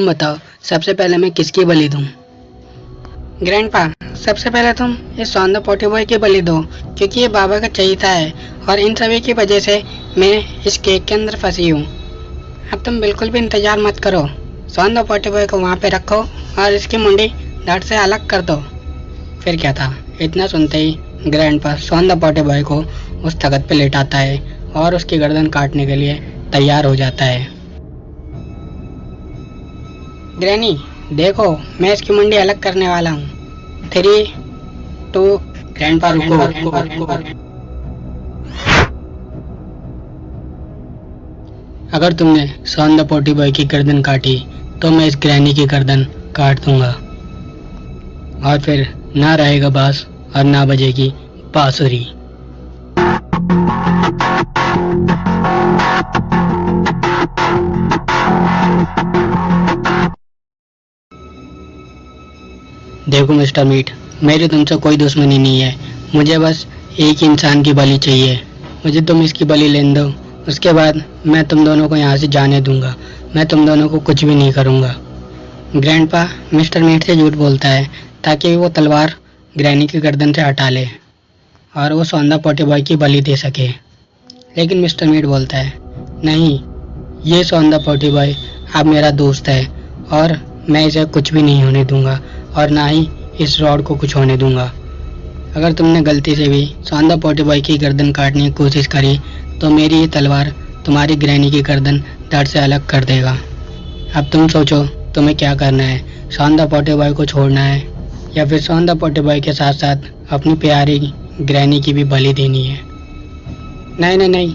बताओ, सबसे पहले मैं किसकी बलि दूं? ग्रैंडपा, सबसे पहले तुम इस सौंदर्य पोटी बॉय की बलि दो, क्योंकि ये बाबा का चहीता है और इन सभी की वजह से मैं इस केक के अंदर फंसी हूँ। अब तुम बिल्कुल भी इंतजार मत करो, सौंदर्य पोटी बॉय को वहाँ पे रखो और इसकी मुंडी धड़ से अलग कर दो। फिर क्या था, इतना सुनते ही ग्रैंडपा सौंदर्य पोटी बॉय को उस तख्त पे लेटाता है और उसकी गर्दन काटने के लिए तैयार हो जाता है। ग्रैनी, देखो, मैं इसकी मुंडी अलग करने वाला हूँ। 3, 2, ग्रैंडपा रुको। अगर तुमने सौंदर्य पोटी बॉय की गर्दन काटी तो मैं इस ग्रैनी की गर्दन काट दूंगा और फिर ना रहेगा बांस और ना बजेगी बांसुरी। देखो मिस्टर मीट, मेरी तुमसे कोई दुश्मनी नहीं है। मुझे बस एक इंसान की बलि चाहिए। मुझे तुम इसकी बलि लेने दो, उसके बाद मैं तुम दोनों को यहाँ से जाने दूंगा। मैं तुम दोनों को कुछ भी नहीं करूँगा। ग्रैंडपा मिस्टर मीट से झूठ बोलता है ताकि वो तलवार ग्रैनी की गर्दन से हटा ले और वो सौंदर्य पोटी बॉय की बलि दे सके। लेकिन मिस्टर मीट बोलता है, नहीं, ये सौंदर्य पोटी बॉय अब मेरा दोस्त है और मैं इसे कुछ भी नहीं होने दूंगा और ना ही इस रॉड को कुछ होने दूंगा। अगर तुमने गलती से भी सौंदर्य पोटी बॉय की गर्दन काटने की कोशिश करी तो मेरी ये तलवार तुम्हारी ग्रैनी की गर्दन धड़ से अलग कर देगा। अब तुम सोचो तुम्हें क्या करना है, सौंदर्य पोटी बॉय को छोड़ना है या फिर सौंदर्य पोटी बॉय के साथ साथ अपनी प्यारी ग्रैनी की भी बलि देनी है। नहीं नहीं नहीं,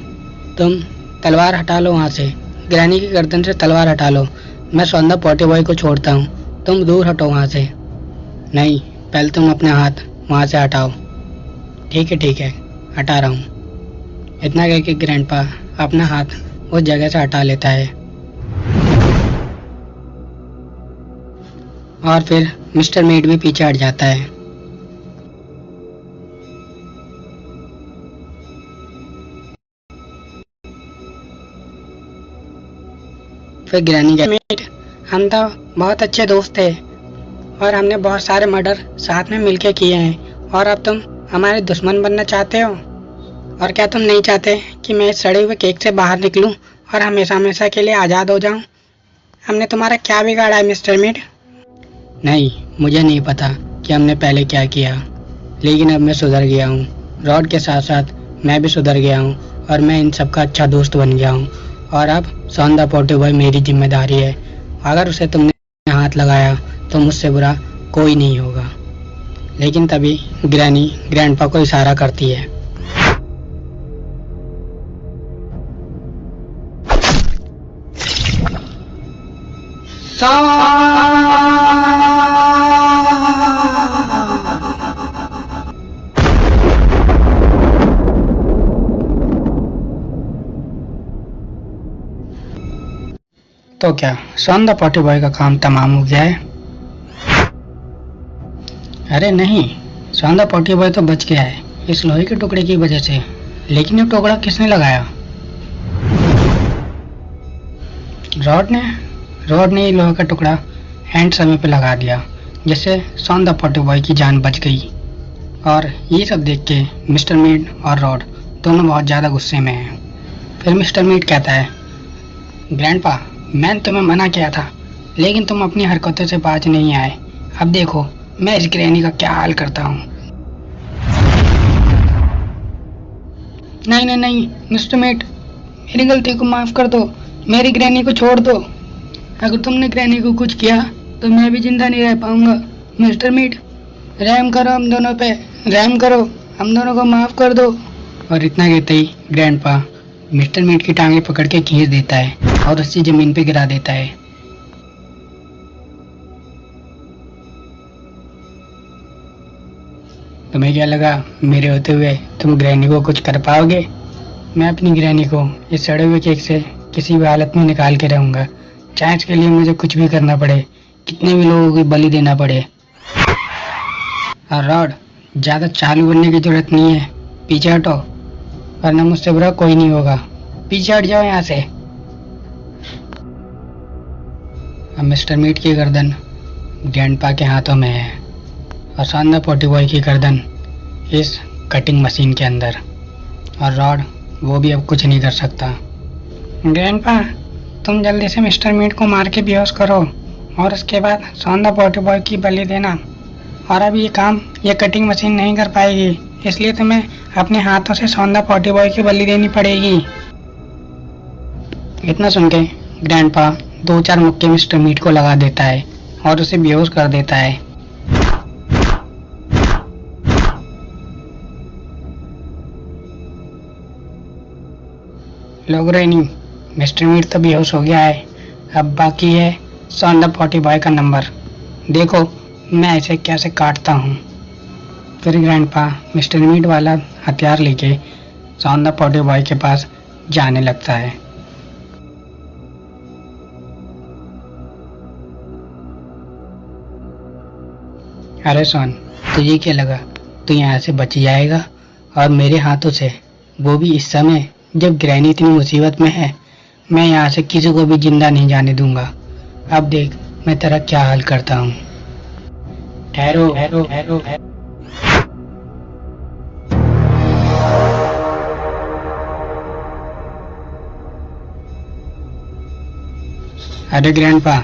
तुम तलवार हटा लो वहाँ से, ग्रैनी की गर्दन से तलवार हटा लो। मैं सौंदर्य पोटी बॉय को छोड़ता हूँ, तुम दूर हटो वहाँ से। नहीं, पहले तुम अपने हाथ वहाँ से हटाओ। ठीक है, हटा रहा हूँ। इतना कह के ग्रैंडपा अपना हाथ उस जगह से हटा लेता है और फिर मिस्टर मीट भी पीछे हट जाता है। फिर ग्रैनी कहती, मीट, हम तो बहुत अच्छे दोस्त थे और हमने बहुत सारे मर्डर साथ में मिलके किए हैं और अब तुम हमारे दुश्मन बनना चाहते हो? और क्या तुम नहीं चाहते कि मैं इस सड़े हुए केक से बाहर निकलूं और हमेशा हमेशा के लिए आज़ाद हो जाऊं? हमने तुम्हारा क्या बिगाड़ा है मिस्टर मीट? नहीं, मुझे नहीं पता कि हमने पहले क्या किया, लेकिन अब मैं सुधर गया हूँ। रॉड के साथ साथ मैं भी सुधर गया हूँ और मैं इन सबका अच्छा दोस्त बन गया हूँ और अब सौंदर्य पोटी बॉय मेरी जिम्मेदारी है। अगर उसे तुमने हाथ लगाया तो मुझसे बुरा कोई नहीं होगा। लेकिन तभी ग्रैनी ग्रैंडपा को इशारा करती है। तो क्या सौंदर्य पोटी बॉय का काम तमाम हो गया है? अरे नहीं, सौंदर्य पोटी बॉय तो बच गया है इस लोहे के टुकड़े की वजह से। लेकिन ये टुकड़ा किसने लगाया? रॉड ने ये लोहे का टुकड़ा एंड समय पे लगा दिया, जिससे सौंदर्य पोटी बॉय की जान बच गई। और ये सब देख के मिस्टर मीट और रॉड दोनों बहुत ज़्यादा गुस्से में हैं। फिर मिस्टर मीट कहता है, ग्रैंडपा, मैंने तुम्हें मना किया था लेकिन तुम अपनी हरकतों से बाज नहीं आए। अब देखो मैं इस ग्रैनी का क्या हाल करता हूँ। नहीं मिस्टर मीट, मेरी गलती को माफ़ कर दो, मेरी ग्रैनी को छोड़ दो। अगर तुमने ग्रैनी को कुछ किया तो मैं भी जिंदा नहीं रह पाऊंगा। मिस्टर मीट, रहम करो हम दोनों पे, रहम करो, हम दोनों को माफ़ कर दो। और इतना कहते ही ग्रैंडपा मिस्टर मीट की टांगे पकड़ के खींच देता है और उसे जमीन पे गिरा देता है। तुम्हें क्या लगा मेरे होते हुए तुम ग्रैनी को कुछ कर पाओगे? मैं अपनी ग्रैनी को इस सड़े हुए केक से किसी भी हालत में निकाल के रहूंगा, चाहे इसके लिए मुझे कुछ भी करना पड़े, कितने भी लोगों की बलि देना पड़े। और रॉड, ज़्यादा चालू बनने की जरूरत नहीं है, पीछे हटो, वरना मुझसे बुरा कोई नहीं होगा। पीछे हट जाओ यहाँ से। अब मिस्टर मीट की गर्दन ग्रैंडपा के हाथों में है और शानदार पॉटी बॉय की गर्दन इस कटिंग मशीन के अंदर, और रॉड वो भी अब कुछ नहीं कर सकता। ग्रैंडपा, तुम जल्दी से मिस्टर मीट को मार के बेहोश करो और उसके बाद शानदार पॉटी बॉय की बलि देना। और अब ये काम ये कटिंग मशीन नहीं कर पाएगी, इसलिए तुम्हें अपने हाथों से शानदार पॉटी बॉय की बलि देनी पड़ेगी। इतना सुन के ग्रैंडपा 2-4 मुक्के मिस्टर मीट को लगा देता है और उसे बेहोश कर देता है। लोग रेनी, मिस्टर मीट तो बेहोश हो गया है, अब बाकी है शानदार पॉटी बॉय का नंबर। देखो मैं इसे कैसे काटता हूँ। फिर ग्रैंडपा मिस्टर मीट वाला हथियार लेके शानदार पॉटी बॉय के पास जाने लगता है। अरे सोन, तुझे क्या लगा तू यहाँ से बच जाएगा? और मेरे हाथों से, वो भी इस समय जब ग्रैनी इतनी मुसीबत में है। मैं यहाँ से किसी को भी जिंदा नहीं जाने दूंगा। अब देख मैं तेरा क्या हाल करता हूँ। ठहरो ठहरो ठहरो। अरे ग्रैंडपा,